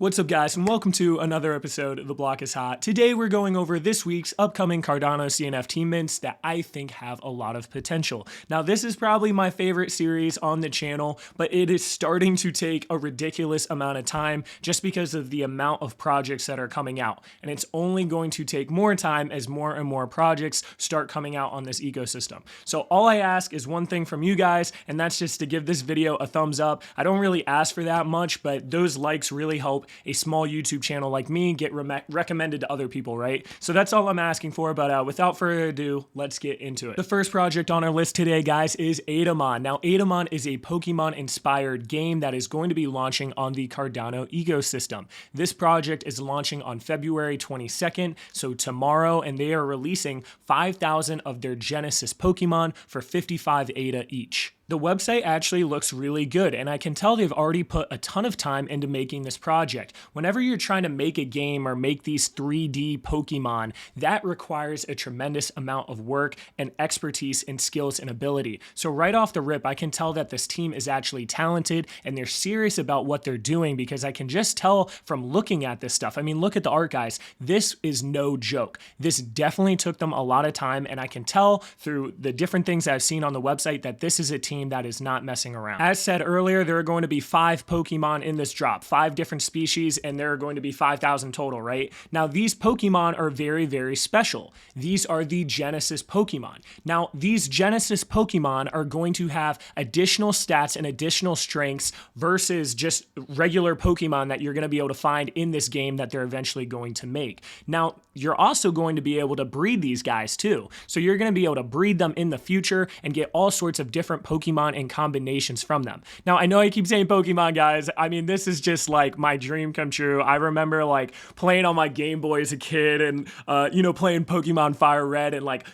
What's up guys, and welcome to another episode of The Block is Hot. Today we're going over this week's upcoming Cardano CNFT mints that I think have a lot of potential. Now this is probably my favorite series on the channel, but it is starting to take a ridiculous amount of time just because of the amount of projects that are coming out. And it's only going to take more time as more and more projects start coming out on this ecosystem. So all I ask is one thing from you guys, and that's just to give this video a thumbs up. I don't really ask for that much, but those likes really help a small YouTube channel like me get recommended to other people, right? So that's all I'm asking for, but without further ado, let's get into it. The first project on our list today, guys, is Adamon. Now, Adamon is a Pokemon-inspired game that is going to be launching on the Cardano ecosystem. This project is launching on February 22nd, so tomorrow, and they are releasing 5,000 of their Genesis Pokemon for 55 ADA each. The website actually looks really good, and I can tell they've already put a ton of time into making this project. Whenever you're trying to make a game or make these 3D Pokemon, that requires a tremendous amount of work and expertise and skills and ability. So right off the rip, I can tell that this team is actually talented and they're serious about what they're doing because I can just tell from looking at this stuff. I mean, look at the art, guys. This is no joke. This definitely took them a lot of time, and I can tell through the different things I've seen on the website that this is a team that is not messing around. As said earlier, there are going to be 5 Pokemon in this drop, 5 different species, and there are going to be 5,000 total, right? Now, these Pokemon are very, very special. These are the Genesis Pokemon. Now, these Genesis Pokemon are going to have additional stats and additional strengths versus just regular Pokemon that you're going to be able to find in this game that they're eventually going to make. Now, you're also going to be able to breed these guys too. So you're going to be able to breed them in the future and get all sorts of different Pokemon and combinations from them. Now, I know I keep saying Pokemon, guys. I mean, this is just like my dream come true. I remember like playing on my Game Boy as a kid and, playing Pokemon Fire Red and like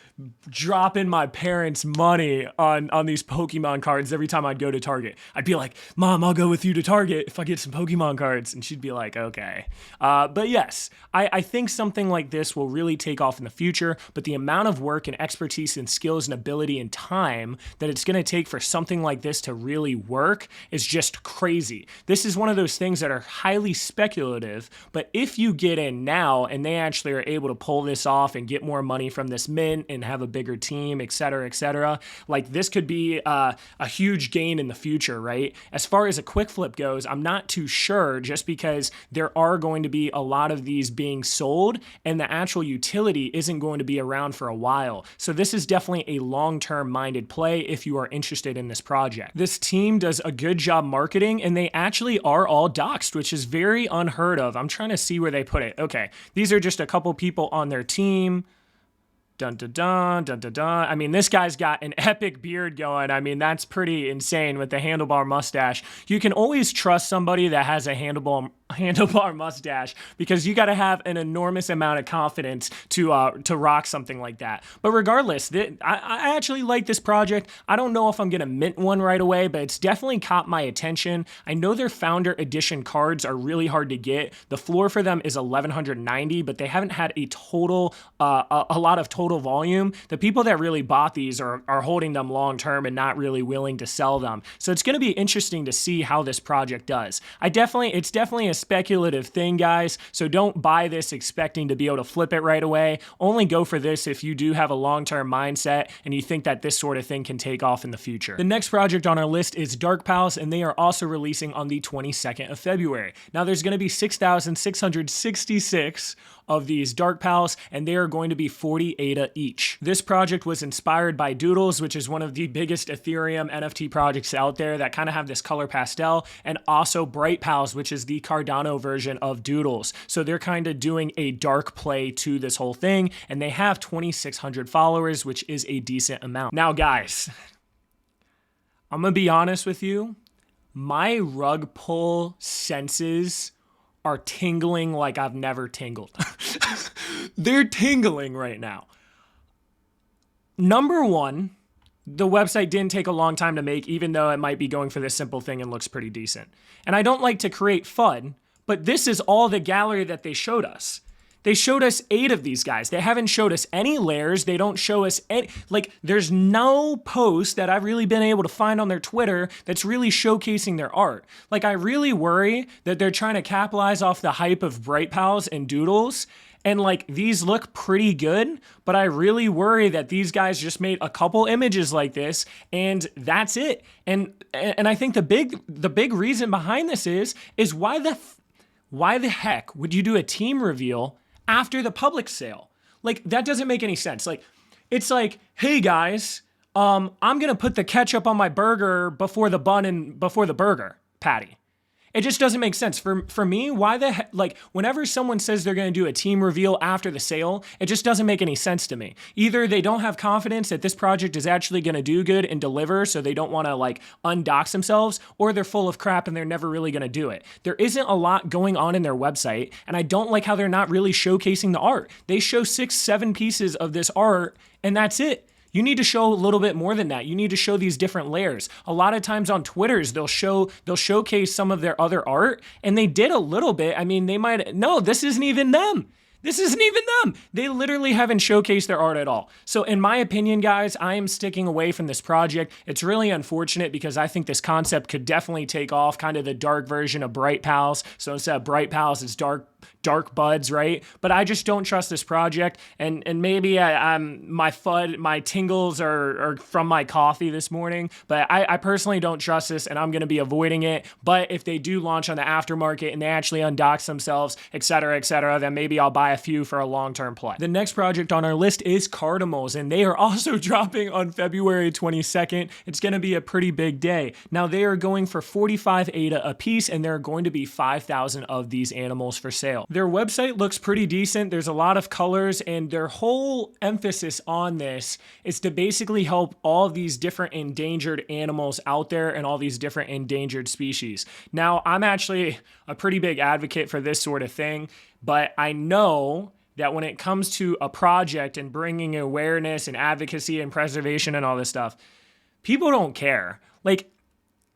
dropping my parents' money on these Pokemon cards every time I'd go to Target. I'd be like, Mom, I'll go with you to Target if I get some Pokemon cards. And she'd be like, okay. But yes, I think something like this will really take off in the future, but the amount of work and expertise and skills and ability and time that it's going to take for something like this to really work is just crazy. This is one of those things that are highly speculative, but if you get in now and they actually are able to pull this off and get more money from this mint and have a bigger team, etc., like this could be a huge gain in the future, right? As far as a quick flip goes, I'm not too sure just because there are going to be a lot of these being sold and the actual utility isn't going to be around for a while. So this is definitely a long-term minded play if you are interested in this project. This team does a good job marketing and they actually are all doxed, which is very unheard of. I'm trying to see where they put it. Okay, these are just a couple people on their team. Dun dun dun dun dun dun. I mean, this guy's got an epic beard going. I mean, that's pretty insane with the handlebar mustache. You can always trust somebody that has a handlebar mustache because you got to have an enormous amount of confidence to rock something like that. But regardless, I actually like this project. I don't know if I'm gonna mint one right away, but it's definitely caught my attention. I know their founder edition cards are really hard to get. The floor for them is 1,190, but they haven't had a total a lot of total volume. The people that really bought these are holding them long term and not really willing to sell them. So it's going to be interesting to see how this project does. It's definitely a speculative thing, guys. So don't buy this expecting to be able to flip it right away. Only go for this if you do have a long-term mindset and you think that this sort of thing can take off in the future. The next project on our list is Dark Pals, and they are also releasing on the 22nd of February. Now there's going to be 6,666 of these Dark Pals, and they are going to be 40 ADA each. This project was inspired by Doodles, which is one of the biggest Ethereum NFT projects out there that kind of have this color pastel, and also Bright Pals, which is the Cardano version of Doodles. So they're kind of doing a dark play to this whole thing, and they have 2,600 followers, which is a decent amount. Now, guys, I'm gonna be honest with you. My rug pull senses are tingling like I've never tingled. They're tingling right now. Number one, the website didn't take a long time to make, even though it might be going for this simple thing and looks pretty decent. And I don't like to create FUD, but this is all the gallery that they showed us. They showed us 8 of these guys. They haven't showed us any layers. They don't show us any, like, there's no post that I've really been able to find on their Twitter that's really showcasing their art. Like, I really worry that they're trying to capitalize off the hype of Bright Pals and Doodles. And like, these look pretty good, but I really worry that these guys just made a couple images like this and that's it. And I think the big reason behind this is why the heck would you do a team reveal after the public sale? Like, that doesn't make any sense. Like, it's like, hey guys, I'm gonna put the ketchup on my burger before the bun and before the burger patty. It just doesn't make sense. For me, why the heck, like, whenever someone says they're going to do a team reveal after the sale, it just doesn't make any sense to me. Either they don't have confidence that this project is actually going to do good and deliver, so they don't want to, like, undox themselves, or they're full of crap and they're never really going to do it. There isn't a lot going on in their website, and I don't like how they're not really showcasing the art. They show 6-7 pieces of this art, and that's it. You need to show a little bit more than that. You need to show these different layers. A lot of times on Twitters, they'll showcase some of their other art, and they did a little bit. I mean, no, this isn't even them. This isn't even them. They literally haven't showcased their art at all. So in my opinion, guys, I am sticking away from this project. It's really unfortunate because I think this concept could definitely take off, kind of the dark version of Bright Pals. So instead of Bright Pals, it's dark Budz, right? But I just don't trust this project, and maybe my tingles are from my coffee this morning, but I personally don't trust this, and I'm going to be avoiding it. But if they do launch on the aftermarket and they actually undox themselves, etc., then maybe I'll buy a few for a long-term play. The next project on our list is Cardanimals, and they are also dropping on February 22nd. It's going to be a pretty big day. Now, they are going for 45 ADA a piece, and there are going to be 5,000 of these animals for sale. Their website looks pretty decent. There's a lot of colors, and their whole emphasis on this is to basically help all these different endangered animals out there and all these different endangered species. Now, I'm actually a pretty big advocate for this sort of thing, but I know that when it comes to a project and bringing awareness and advocacy and preservation and all this stuff, people don't care. Like,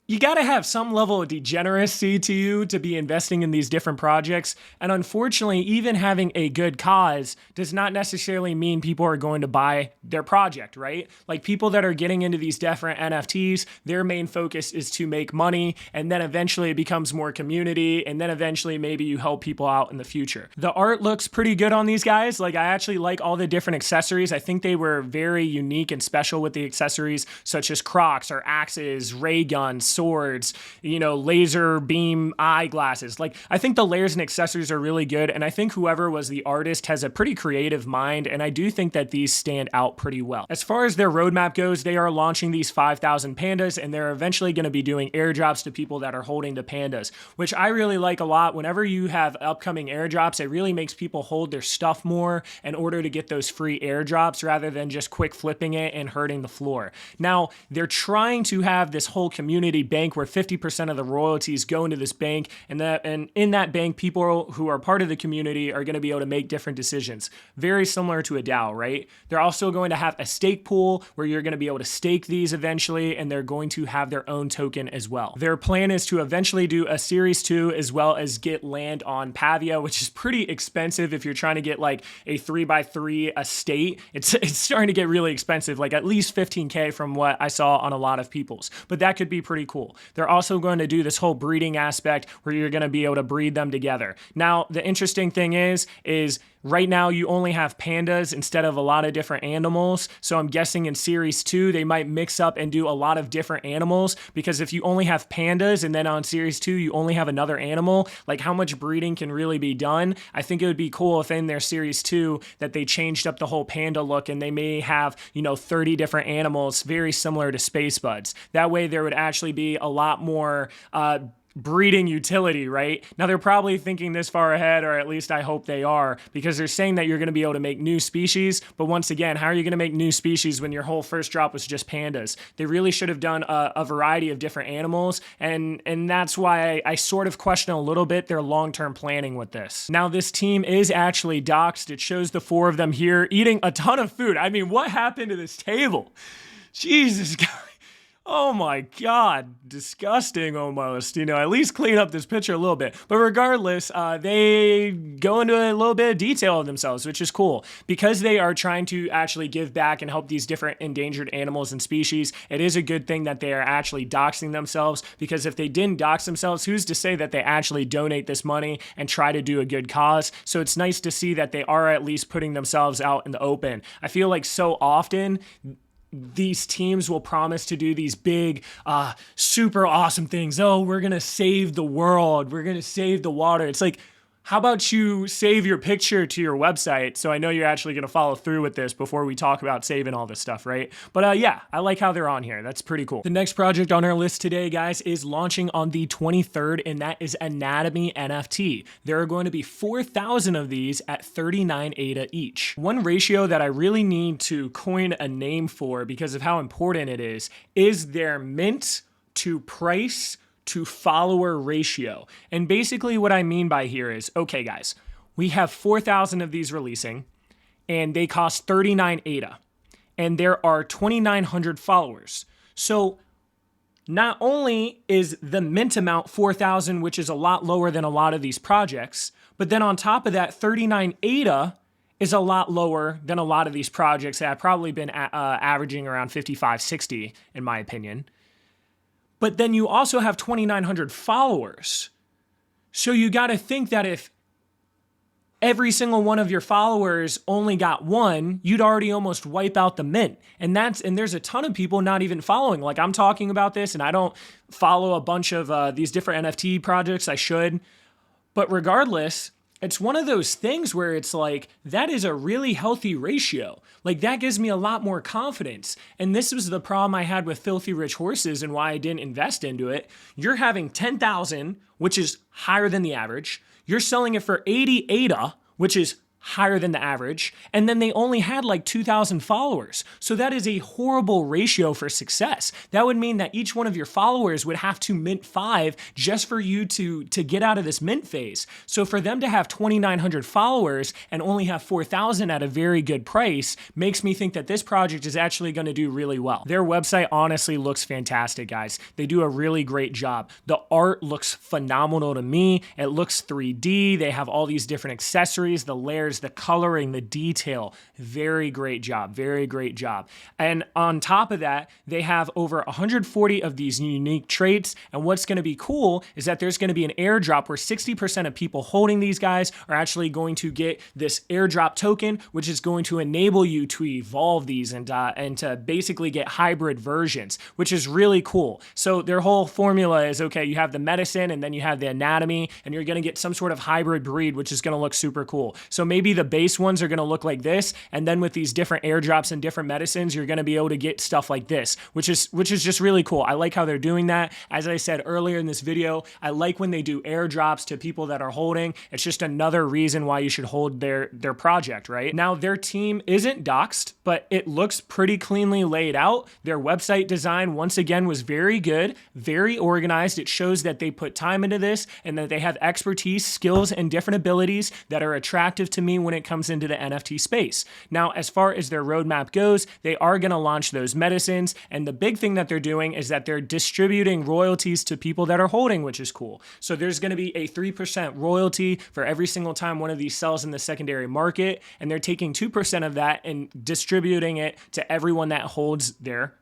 you got to have some level of degeneracy to you to be investing in these different projects. And unfortunately, even having a good cause does not necessarily mean people are going to buy their project, right? Like, people that are getting into these different NFTs, their main focus is to make money, and then eventually it becomes more community, and then eventually maybe you help people out in the future. The art looks pretty good on these guys. Like, I actually like all the different accessories. I think they were very unique and special with the accessories, such as Crocs or axes, ray guns, swords, laser beam eyeglasses. Like, I think the layers and accessories are really good, and I think whoever was the artist has a pretty creative mind, and I do think that these stand out pretty well. As far as their roadmap goes, they are launching these 5,000 pandas, and they're eventually going to be doing airdrops to people that are holding the pandas, which I really like a lot. Whenever you have upcoming airdrops, it really makes people hold their stuff more in order to get those free airdrops rather than just quick flipping it and hurting the floor. Now, they're trying to have this whole community bank where 50% of the royalties go into this bank, and in that bank, people who are part of the community are going to be able to make different decisions. Very similar to a DAO, right? They're also going to have a stake pool where you're going to be able to stake these eventually, and they're going to have their own token as well. Their plan is to eventually do a Series 2 as well as get land on Pavia, which is pretty expensive if you're trying to get like a 3x3 estate. It's starting to get really expensive, like at least 15K from what I saw on a lot of people's, but that could be pretty cool. They're also going to do this whole breeding aspect where you're going to be able to breed them together. Now, the interesting thing is right now you only have pandas instead of a lot of different animals. So I'm guessing in Series 2, they might mix up and do a lot of different animals, because if you only have pandas and then on Series 2, you only have another animal, like how much breeding can really be done? I think it would be cool if in their Series 2 that they changed up the whole panda look and they may have, 30 different animals very similar to Space Budz. That way there would actually be a lot more breeding utility, right? Now, they're probably thinking this far ahead, or at least I hope they are, because they're saying that you're going to be able to make new species. But once again, how are you going to make new species when your whole first drop was just pandas? They really should have done a variety of different animals, and that's why I sort of question a little bit their long-term planning with this. Now, this team is actually doxed. It shows the 4 of them here eating a ton of food. I mean, what happened to this table? Jesus, guys. Oh my God, disgusting almost. You know, at least clean up this picture a little bit. But regardless, they go into a little bit of detail of themselves, which is cool. Because they are trying to actually give back and help these different endangered animals and species, it is a good thing that they are actually doxing themselves, because if they didn't dox themselves, who's to say that they actually donate this money and try to do a good cause? So it's nice to see that they are at least putting themselves out in the open. I feel like so often these teams will promise to do these big, super awesome things. Oh, we're going to save the world. We're going to save the water. It's like, how about you save your picture to your website? So I know you're actually going to follow through with this before we talk about saving all this stuff, right? But yeah, I like how they're on here. That's pretty cool. The next project on our list today, guys, is launching on the 23rd, and that is Anatomy NFT. There are going to be 4,000 of these at 39 ADA each. One ratio that I really need to coin a name for because of how important it is their mint to price to follower ratio. And basically what I mean by here is, okay guys, we have 4,000 of these releasing and they cost 39 ADA and there are 2,900 followers. So not only is the mint amount 4,000, which is a lot lower than a lot of these projects, but then on top of that, 39 ADA is a lot lower than a lot of these projects that have probably been averaging around 55, 60 in my opinion. But then you also have 2,900 followers. So you got to think that if every single one of your followers only got one, you'd already almost wipe out the mint. And there's a ton of people not even following. Like I'm talking about this and I don't follow a bunch of these different NFT projects. I should. But regardless, it's one of those things where it's like, that is a really healthy ratio. Like that gives me a lot more confidence. And this was the problem I had with Filthy Rich Horses and why I didn't invest into it. You're having 10,000, which is higher than the average. You're selling it for 80 ADA, which is higher than the average, and then they only had like 2,000 followers. So that is a horrible ratio for success. That would mean that each one of your followers would have to mint 5 just for you to get out of this mint phase. So for them to have 2,900 followers and only have 4,000 at a very good price makes me think that this project is actually going to do really well. Their website honestly looks fantastic, guys. They do a really great job. The art looks phenomenal to me. It looks 3D. They have all these different accessories, the layers, the coloring, the detail. Very great job. Very great job. And on top of that, they have over 140 of these unique traits. And what's going to be cool is that there's going to be an airdrop where 60% of people holding these guys are actually going to get this airdrop token, which is going to enable you to evolve these and to basically get hybrid versions, which is really cool. So their whole formula is, okay, you have the medicine and then you have the anatomy and you're going to get some sort of hybrid breed, which is going to look super cool. So maybe the base ones are going to look like this, and then with these different airdrops and different medicines, you're going to be able to get stuff like this, which is just really cool. I like how they're doing that. As I said earlier in this video, I like when they do airdrops to people that are holding. It's just another reason why you should hold their project, right? Now, their team isn't doxed, but it looks pretty cleanly laid out. Their website design, once again, was very good, very organized. It shows that they put time into this and that they have expertise, skills, and different abilities that are attractive to me when it comes into the NFT space. Now, as far as their roadmap goes, they are going to launch those medicines, and the big thing that they're doing is that they're distributing royalties to people that are holding, which is cool. So there's going to be a 3% royalty for every single time one of these sells in the secondary market, and they're taking 2% of that and distributing it to everyone that holds their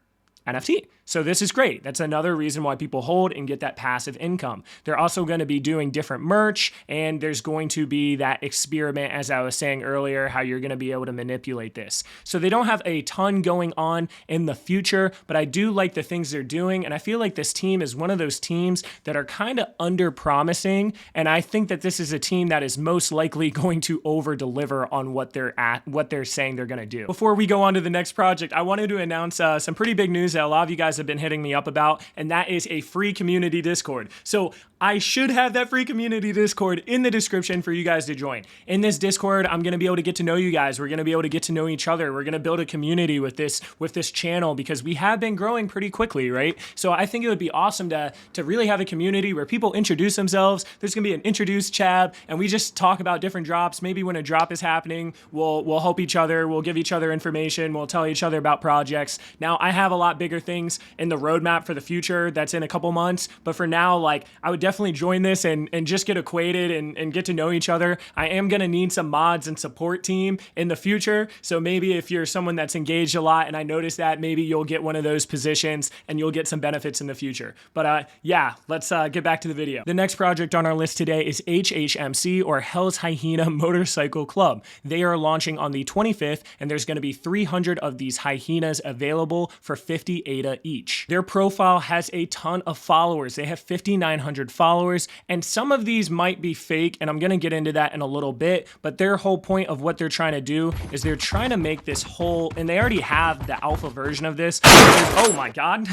NFT. So this is great. That's another reason why people hold and get that passive income. They're also going to be doing different merch, and there's going to be that experiment, as I was saying earlier, how you're going to be able to manipulate this. So they don't have a ton going on in the future, but I do like the things they're doing, and I feel like this team is one of those teams that are kind of under-promising, and I think that this is a team that is most likely going to over-deliver on what they're saying they're going to do. Before we go on to the next project, I wanted to announce some pretty big news that a lot of you guys have been hitting me up about, and that is a free community Discord. So I should have that free community Discord in the description for you guys to join. In this Discord, I'm going to be able to get to know you guys. We're going to be able to get to know each other. We're going to build a community with this channel because we have been growing pretty quickly, right? So I think it would be awesome to really have a community where people introduce themselves. There's going to be an introduce tab, and we just talk about different drops. Maybe when a drop is happening, we'll help each other. We'll give each other information. We'll tell each other about projects. Now, I have a lot bigger bigger things in the roadmap for the future that's in a couple months. But for now, like, I would definitely join this and just get acquainted and get to know each other. I am going to need some mods and support team in the future. So maybe if you're someone that's engaged a lot and I notice that, maybe you'll get one of those positions and you'll get some benefits in the future. But yeah, let's get back to the video. The next project on our list today is HHMC, or Hell's Hyena Motorcycle Club. They are launching on the 25th, and there's going to be 300 of these hyenas available for 50 ADA each. Their profile has a ton of followers. They have 5,900 followers, and some of these might be fake, and I'm going to get into that in a little bit, but their whole point of what they're trying to do is they're trying to make this whole, and they already have the alpha version of this. Oh my God.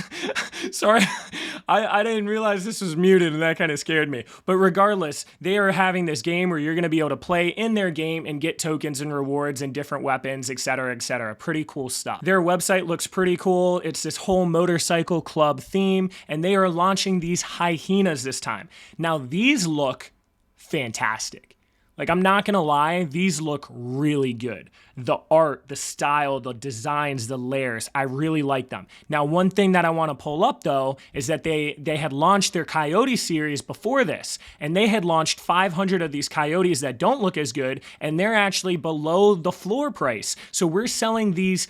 Sorry. I didn't realize this was muted, and that kind of scared me. But regardless, they are having this game where you're going to be able to play in their game and get tokens and rewards and different weapons, etc., etc. Pretty cool stuff. Their website looks pretty cool. It's this whole motorcycle club theme, and they are launching these hyenas this time. Now, these look fantastic. Like, I'm not gonna lie, these look really good. The art, the style, the designs, the layers, I really like them. Now, one thing that I wanna pull up though, is that they had launched their Coyote series before this, and they had launched 500 of these Coyotes that don't look as good, and they're actually below the floor price. So we're selling these,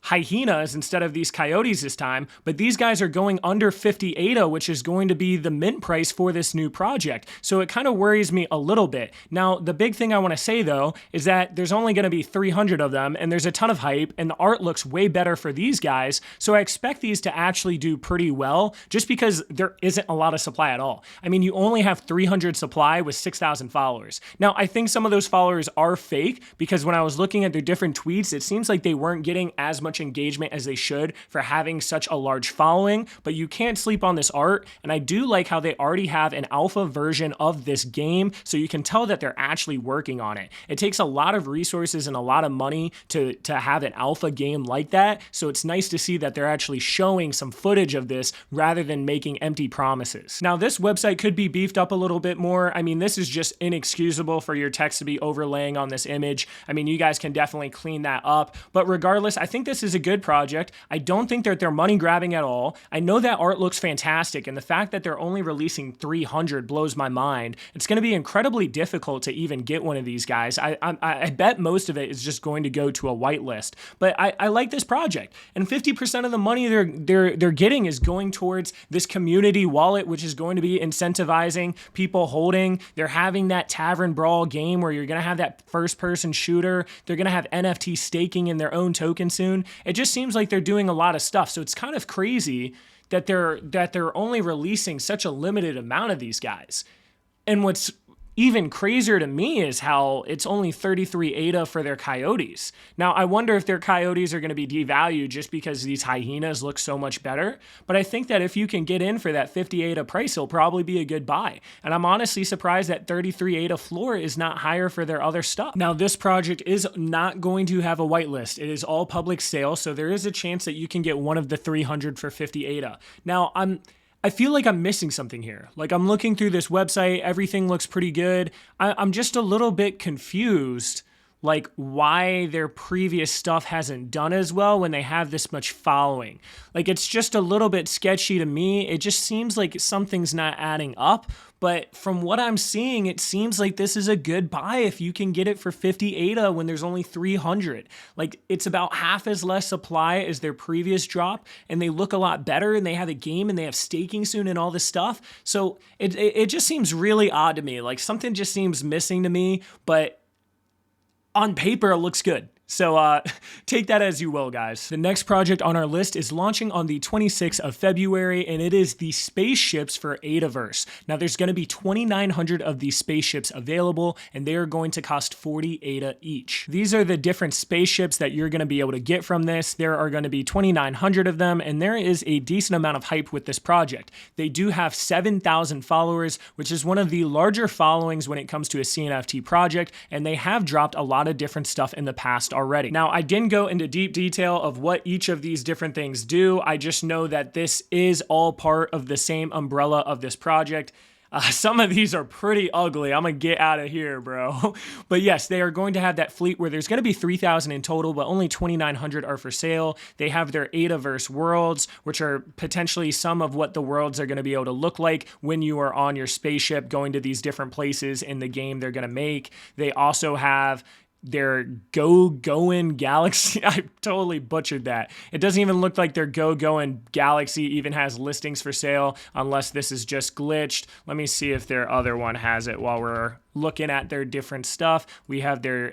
hyenas instead of these coyotes this time, but these guys are going under 50 ADA, which is going to be the mint price for this new project. So it kind of worries me a little bit. Now, the big thing I want to say though, is that there's only going to be 300 of them, and there's a ton of hype, and the art looks way better for these guys. So I expect these to actually do pretty well, just because there isn't a lot of supply at all. I mean, you only have 300 supply with 6,000 followers. Now, I think some of those followers are fake, because when I was looking at their different tweets, it seems like they weren't getting as much engagement as they should for having such a large following, but you can't sleep on this art, and I do like how they already have an alpha version of this game, so you can tell that they're actually working on it. It takes a lot of resources and a lot of money to have an alpha game like that, so it's nice to see that they're actually showing some footage of this rather than making empty promises. Now, this website could be beefed up a little bit more. I mean, this is just inexcusable for your text to be overlaying on this image. I mean, you guys can definitely clean that up, but regardless, I think this is a good project. I don't think that they're money grabbing at all. I know that art looks fantastic, and the fact that they're only releasing 300 blows my mind. It's going to be incredibly difficult to even get one of these guys. I bet most of it is just going to go to a whitelist, but I like this project, and 50% of the money they're getting is going towards this community wallet, which is going to be incentivizing people holding. They're having that tavern brawl game where you're going to have that first person shooter. They're going to have NFT staking in their own token soon. It just seems like they're doing a lot of stuff. So it's kind of crazy that they're only releasing such a limited amount of these guys. And what's even crazier to me is how it's only 33 ADA for their coyotes. Now, I wonder if their coyotes are going to be devalued just because these hyenas look so much better. But I think that if you can get in for that 50 ADA price, it'll probably be a good buy. And I'm honestly surprised that 33 ADA floor is not higher for their other stuff. Now, this project is not going to have a whitelist. It is all public sale, so there is a chance that you can get one of the 300 for 50 ADA. Now, I feel like I'm missing something here. Like, I'm looking through this website, everything looks pretty good. I'm just a little bit confused, like, why their previous stuff hasn't done as well when they have this much following. Like, it's just a little bit sketchy to me. It just seems like something's not adding up. But from what I'm seeing, it seems like this is a good buy if you can get it for 50 ADA when there's only 300. Like, it's about half as less supply as their previous drop, and they look a lot better, and they have a game, and they have staking soon and all this stuff. So it just seems really odd to me. Like, something just seems missing to me, but on paper, it looks good. So take that as you will, guys. The next project on our list is launching on the 26th of February, and it is the spaceships for Adaverse. Now, there's going to be 2,900 of these spaceships available, and they are going to cost 40 ADA each. These are the different spaceships that you're going to be able to get from this. There are going to be 2,900 of them, and there is a decent amount of hype with this project. They do have 7,000 followers, which is one of the larger followings when it comes to a CNFT project, and they have dropped a lot of different stuff in the past already. Now, I didn't go into deep detail of what each of these different things do. I just know that this is all part of the same umbrella of this project. Some of these are pretty ugly. I'm going to get out of here, bro. But yes, they are going to have that fleet where there's going to be 3,000 in total, but only 2,900 are for sale. They have their Adaverse worlds, which are potentially some of what the worlds are going to be able to look like when you are on your spaceship going to these different places in the game they're going to make. They also have their Go-Goin Galaxy. I totally butchered that. It doesn't even look like their Go-Goin Galaxy even has listings for sale, unless this is just glitched. Let me see if their other one has it while we're looking at their different stuff. We have their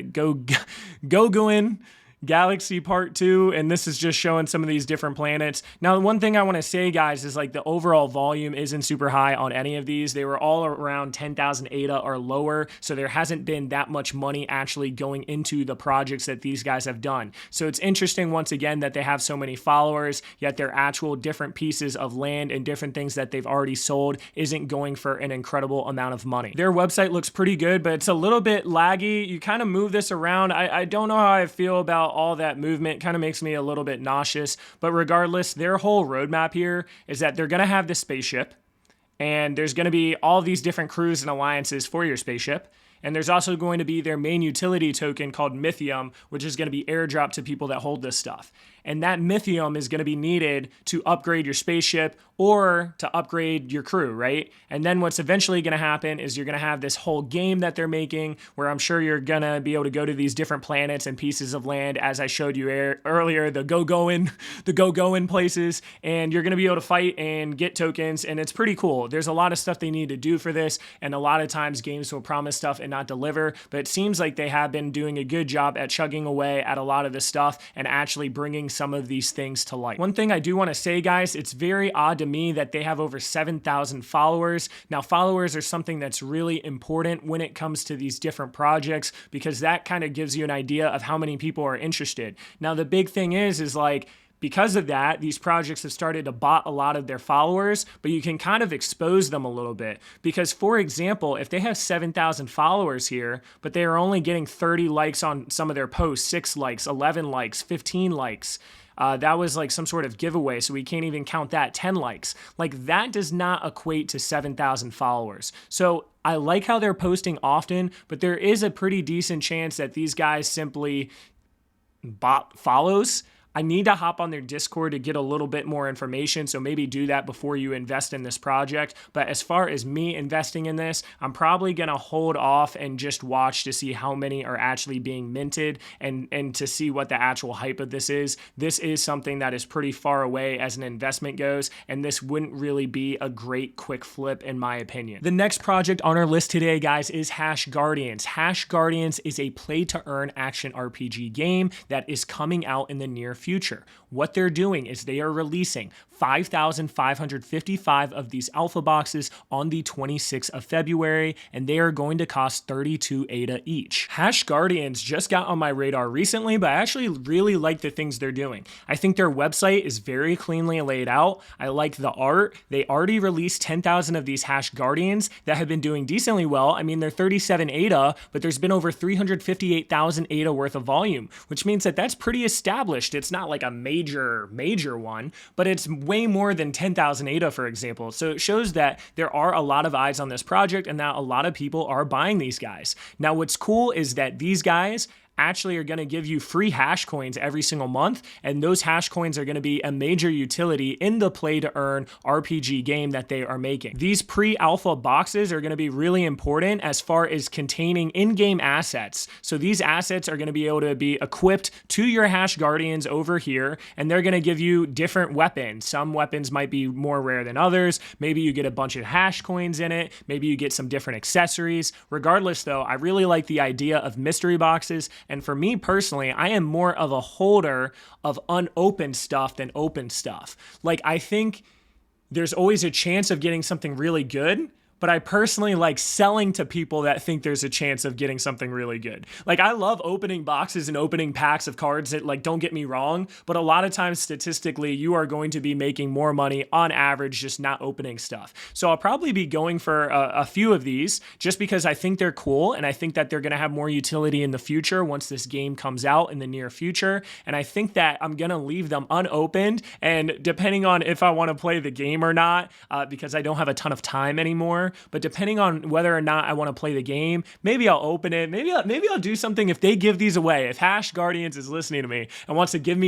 Go-Goin Galaxy Part 2, and this is just showing some of these different planets. Now, one thing I want to say, guys, is like the overall volume isn't super high on any of these. They were all around 10,000 ADA or lower, so there hasn't been that much money actually going into the projects that these guys have done. So it's interesting, once again, that they have so many followers, yet their actual different pieces of land and different things that they've already sold isn't going for an incredible amount of money. Their website looks pretty good, but it's a little bit laggy. You kind of move this around. I don't know how I feel about all that movement. Kind of makes me a little bit nauseous, but regardless, their whole roadmap here is that they're going to have this spaceship, and there's going to be all these different crews and alliances for your spaceship. And there's also going to be their main utility token called Mythium, which is going to be airdropped to people that hold this stuff. And that Mythium is going to be needed to upgrade your spaceship or to upgrade your crew, right? And then what's eventually going to happen is you're going to have this whole game that they're making where I'm sure you're going to be able to go to these different planets and pieces of land, as I showed you earlier, the go-going places, and you're going to be able to fight and get tokens, and it's pretty cool. There's a lot of stuff they need to do for this, and a lot of times games will promise stuff and not deliver, but it seems like they have been doing a good job at chugging away at a lot of this stuff and actually bringing some of these things to light. One thing I do want to say, guys, it's very odd to me that they have over 7,000 followers. Now, followers are something that's really important when it comes to these different projects, because that kind of gives you an idea of how many people are interested. Now, the big thing is like, because of that, these projects have started to bot a lot of their followers, but you can kind of expose them a little bit. Because, for example, if they have 7,000 followers here, but they are only getting 30 likes on some of their posts, 6 likes, 11 likes, 15 likes, that was like some sort of giveaway, so we can't even count that, 10 likes. Like, that does not equate to 7,000 followers. So I like how they're posting often, but there is a pretty decent chance that these guys simply bot follows. I need to hop on their Discord to get a little bit more information, so maybe do that before you invest in this project. But as far as me investing in this, I'm probably going to hold off and just watch to see how many are actually being minted and to see what the actual hype of this is. This is something that is pretty far away as an investment goes, and this wouldn't really be a great quick flip in my opinion. The next project on our list today, guys, is HashGuardians. HashGuardians is a play-to-earn action RPG game that is coming out in the near future. What they're doing is they are releasing 5,555 of these alpha boxes on the 26th of February, and they are going to cost 32 ADA each. HashGuardians just got on my radar recently, but I actually really like the things they're doing. I think their website is very cleanly laid out. I like the art. They already released 10,000 of these HashGuardians that have been doing decently well. I mean, they're 37 ADA, but there's been over 358,000 ADA worth of volume, which means that that's pretty established. It's not like a major one, but it's way more than 10,000 ADA, for example. So it shows that there are a lot of eyes on this project and that a lot of people are buying these guys. Now, what's cool is that these guys actually are going to give you free hash coins every single month, and those hash coins are going to be a major utility in the play to earn RPG game that they are making. These pre-alpha boxes are going to be really important as far as containing in-game assets. So these assets are going to be able to be equipped to your HashGuardians over here, and they're going to give you different weapons. Some weapons might be more rare than others. Maybe you get a bunch of hash coins in it. Maybe you get some different accessories. Regardless, though, I really like the idea of mystery boxes. And for me personally, I am more of a holder of unopened stuff than open stuff. Like, I think there's always a chance of getting something really good, but I personally like selling to people that think there's a chance of getting something really good. Like, I love opening boxes and opening packs of cards that, like, don't get me wrong, but a lot of times statistically you are going to be making more money on average just not opening stuff. So I'll probably be going for a few of these just because I think they're cool, and I think that they're going to have more utility in the future once this game comes out in the near future. And I think that I'm going to leave them unopened, and depending on if I want to play the game or not, because I don't have a ton of time anymore, but depending on whether or not I want to play the game, maybe I'll open it. Maybe I'll do something if they give these away. If HashGuardians is listening to me and wants to give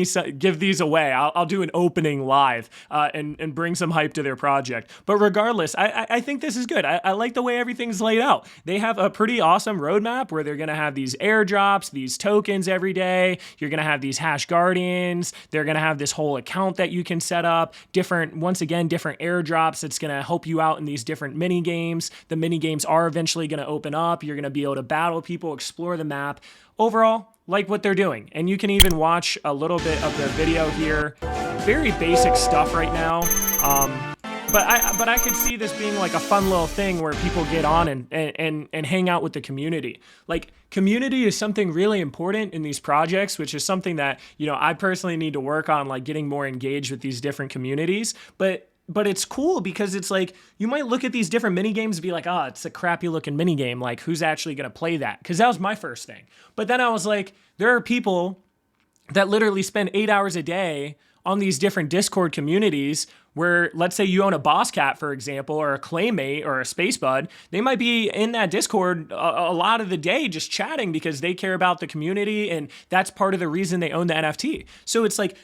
these away, I'll do an opening live and bring some hype to their project. But regardless, I think this is good. I like the way everything's laid out. They have a pretty awesome roadmap where they're going to have these airdrops, these tokens every day. You're going to have these HashGuardians. They're going to have this whole account that you can set up. Different airdrops that's going to help you out in these different mini games. The mini games are eventually going to open up. You're going to be able to battle people, explore the map. Overall, like what they're doing. And you can even watch a little bit of the video here. Very basic stuff right now. But I could see this being like a fun little thing where people get on and hang out with the community. Like, community is something really important in these projects, which is something that, you know, I personally need to work on, like getting more engaged with these different communities. But it's cool because it's like, you might look at these different mini games and be like, oh, it's a crappy looking mini game. Like, who's actually going to play that? Because that was my first thing. But then I was like, there are people that literally spend 8 hours a day on these different Discord communities where, let's say you own a Boss Cat, for example, or a Claymate or a Space Bud. They might be in that Discord a lot of the day just chatting because they care about the community, and that's part of the reason they own the NFT. So it's like,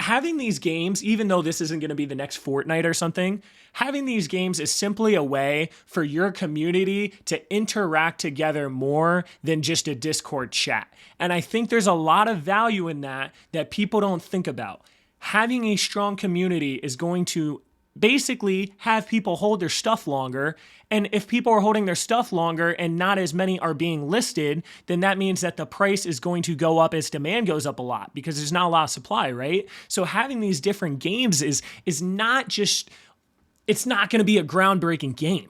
having these games, even though this isn't going to be the next Fortnite or something, having these games is simply a way for your community to interact together more than just a Discord chat. And I think there's a lot of value in that people don't think about. Having a strong community is going to basically have people hold their stuff longer. And if people are holding their stuff longer and not as many are being listed, then that means that the price is going to go up as demand goes up a lot because there's not a lot of supply, right? So having these different games is not just, it's not going to be a groundbreaking game,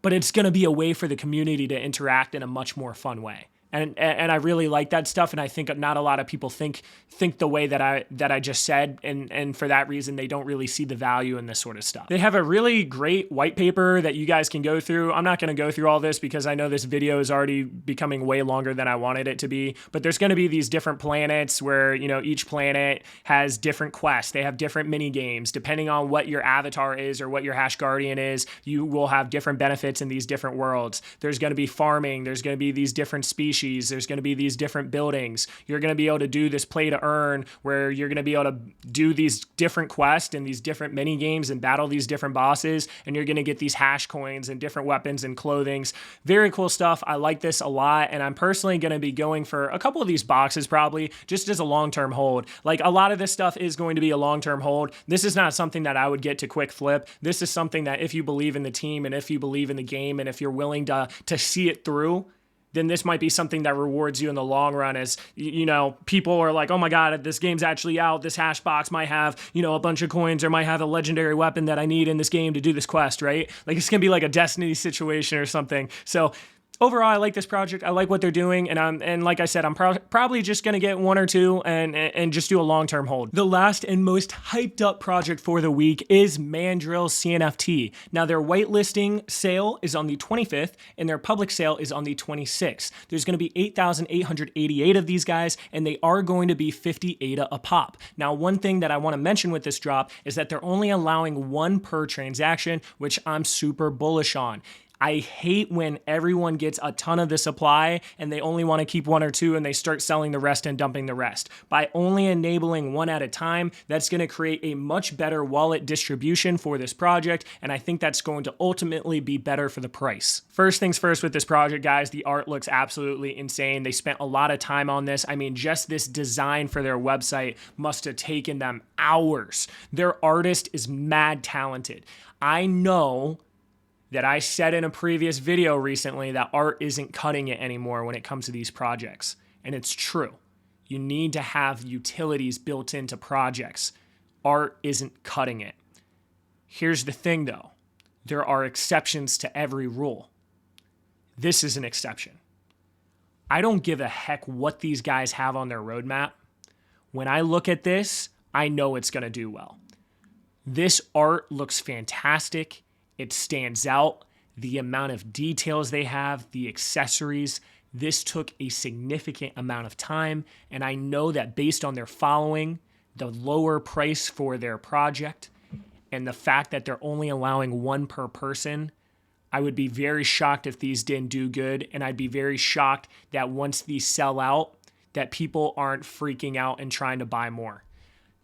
but it's going to be a way for the community to interact in a much more fun way. And I really like that stuff, and I think not a lot of people think the way that I just said, and for that reason they don't really see the value in this sort of stuff. They have a really great white paper that you guys can go through. I'm not going to go through all this because I know this video is already becoming way longer than I wanted it to be, but there's going to be these different planets where, you know, each planet has different quests. They have different mini games. Depending on what your avatar is or what your HashGuardian is, you will have different benefits in these different worlds. There's going to be farming. There's going to be these different species. There's going to be these different buildings. You're going to be able to do this play to earn where you're going to be able to do these different quests and these different mini games and battle these different bosses. And you're going to get these hash coins and different weapons and clothings. Very cool stuff. I like this a lot. And I'm personally going to be going for a couple of these boxes probably just as a long-term hold. Like, a lot of this stuff is going to be a long-term hold. This is not something that I would get to quick flip. This is something that if you believe in the team and if you believe in the game and if you're willing to see it through, then this might be something that rewards you in the long run. As, you know, people are like, oh my God, this game's actually out. This hash box might have, you know, a bunch of coins or might have a legendary weapon that I need in this game to do this quest, right? Like, it's going to be like a Destiny situation or something. So overall, I like this project. I like what they're doing. And like I said, I'm probably just going to get one or two and just do a long-term hold. The last and most hyped up project for the week is Mandrillz CNFT. Now, their whitelisting sale is on the 25th and their public sale is on the 26th. There's going to be 8,888 of these guys, and they are going to be 50 ADA a pop. Now, one thing that I want to mention with this drop is that they're only allowing one per transaction, which I'm super bullish on. I hate when everyone gets a ton of the supply and they only want to keep one or two and they start selling the rest and dumping the rest. By only enabling one at a time, that's going to create a much better wallet distribution for this project, and I think that's going to ultimately be better for the price. First things first with this project, guys, the art looks absolutely insane. They spent a lot of time on this. I mean, just this design for their website must have taken them hours. Their artist is mad talented. I know that I said in a previous video recently that art isn't cutting it anymore when it comes to these projects. And it's true. You need to have utilities built into projects. Art isn't cutting it. Here's the thing though. there are exceptions to every rule. This is an exception. I don't give a heck what these guys have on their roadmap. When I look at this, I know it's going to do well. This art looks fantastic. It stands out. The amount of details they have, the accessories, this took a significant amount of time. And I know that based on their following, the lower price for their project, and the fact that they're only allowing one per person, I would be very shocked if these didn't do good. And I'd be very shocked that once these sell out, that people aren't freaking out and trying to buy more.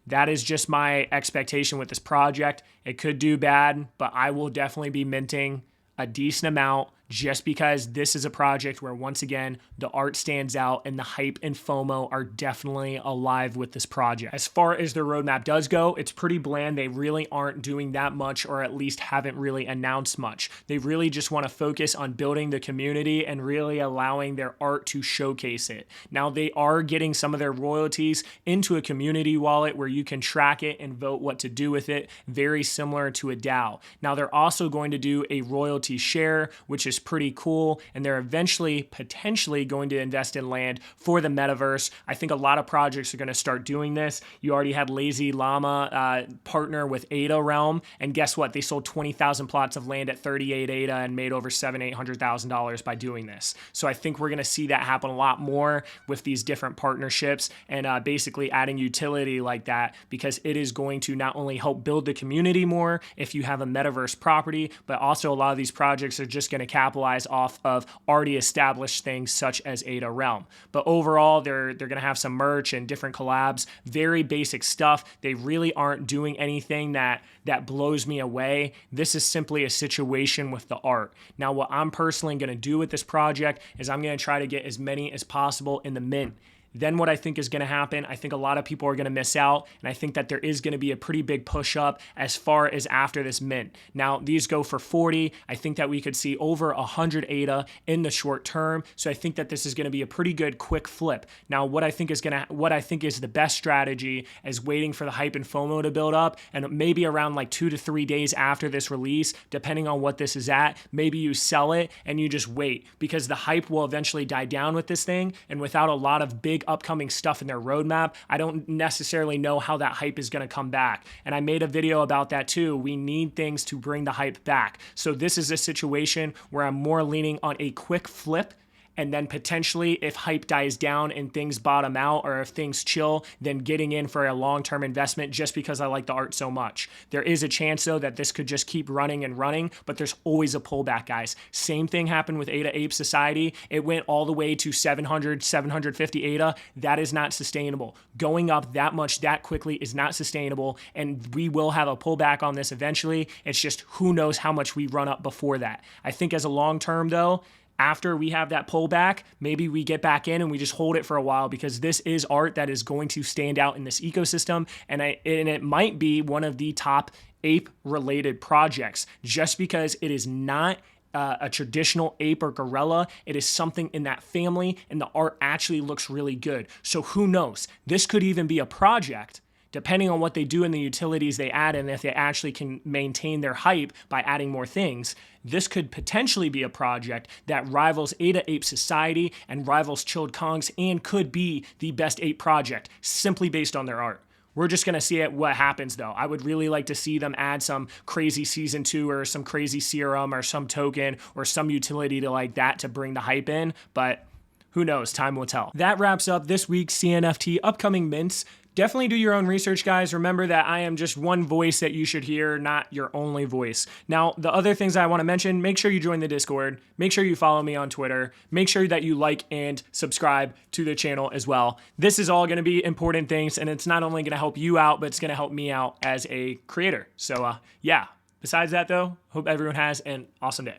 That is just my expectation with this project. It could do bad, but I will definitely be minting a decent amount just because this is a project where, once again, the art stands out and the hype and FOMO are definitely alive with this project. As far as their roadmap does go, it's pretty bland. They really aren't doing that much, or at least haven't really announced much. They really just want to focus on building the community and really allowing their art to showcase it. Now, they are getting some of their royalties into a community wallet where you can track it and vote what to do with it, very similar to a DAO. Now, they're also going to do a royalty share, which is pretty cool, and they're eventually potentially going to invest in land for the metaverse. I think a lot of projects are going to start doing this. You already had Lazy Llama partner with Adaverse, and guess what? They sold 20,000 plots of land at 38 ADA and made over $800,000 by doing this. So I think we're going to see that happen a lot more with these different partnerships and basically adding utility like that, because it is going to not only help build the community more if you have a metaverse property, but also a lot of these projects are just going to capitalize off of already established things such as Ada Realm. But overall, they're going to have some merch and different collabs, very basic stuff. They really aren't doing anything that blows me away. This is simply a situation with the art. Now, what I'm personally going to do with this project is I'm going to try to get as many as possible in the mint. Then what I think is going to happen, I think a lot of people are going to miss out, and I think that there is going to be a pretty big push up as far as after this mint. Now, these go for 40. I think that we could see over 100 ADA in the short term, so I think that this is going to be a pretty good quick flip. Now, what I think is the best strategy is waiting for the hype and FOMO to build up, and maybe around like 2 to 3 days after this release, depending on what this is at, maybe you sell it and you just wait, because the hype will eventually die down with this thing, and without a lot of big upcoming stuff in their roadmap, I don't necessarily know how that hype is going to come back. And I made a video about that too. We need things to bring the hype back. So this is a situation where I'm more leaning on a quick flip, and then potentially if hype dies down and things bottom out, or if things chill, then getting in for a long-term investment just because I like the art so much. There is a chance though that this could just keep running and running, but there's always a pullback, guys. Same thing happened with Ada Ape Society. It went all the way to 700, 750 ADA. That is not sustainable. Going up that much that quickly is not sustainable, and we will have a pullback on this eventually. It's just who knows how much we run up before that. I think as a long-term though, after we have that pullback, maybe we get back in and we just hold it for a while, because this is art that is going to stand out in this ecosystem. And it might be one of the top ape-related projects, just because it is not a traditional ape or gorilla. It is something in that family, and the art actually looks really good. So who knows? This could even be a project, depending on what they do in the utilities they add, and if they actually can maintain their hype by adding more things, this could potentially be a project that rivals Ada Ape Society and rivals Chilled Kongs, and could be the best ape project simply based on their art. We're just going to see what happens, though. I would really like to see them add some crazy Season 2 or some crazy serum or some token or some utility to like that to bring the hype in, but who knows? Time will tell. That wraps up this week's CNFT upcoming mints. Definitely do your own research, guys. Remember that I am just one voice that you should hear, not your only voice. Now, the other things I want to mention, make sure you join the Discord. Make sure you follow me on Twitter. Make sure that you like and subscribe to the channel as well. This is all going to be important things, and it's not only going to help you out, but it's going to help me out as a creator. So, yeah. Besides that, though, hope everyone has an awesome day.